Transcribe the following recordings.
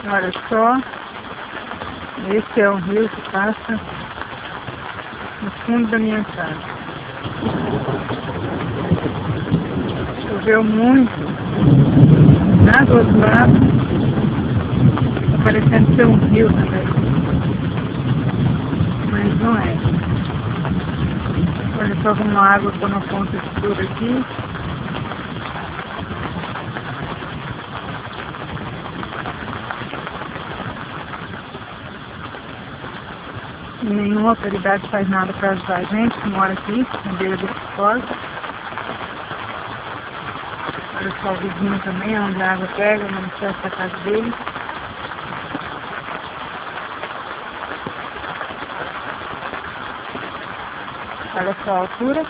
Olha só, esse é um rio que passa no fundo da minha casa. Choveu muito, lá do outro lado, tá parecendo ser um rio também, mas não é. Olha só como a água está na ponta escura aqui. E nenhuma autoridade faz nada para ajudar a gente que mora aqui, na beira do porto. Olha só o vizinho também, onde a água pega, no acesso da casa dele. Olha só a altura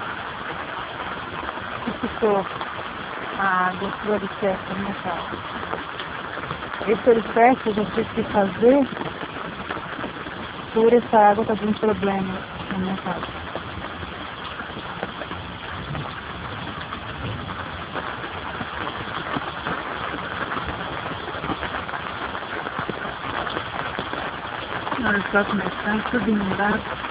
que ficou a água do alicerce da minha casa. Esse alicerce eu já tive que fazer por essa água está dando problema na minha casa. Olha só como é que está, tudo inundado.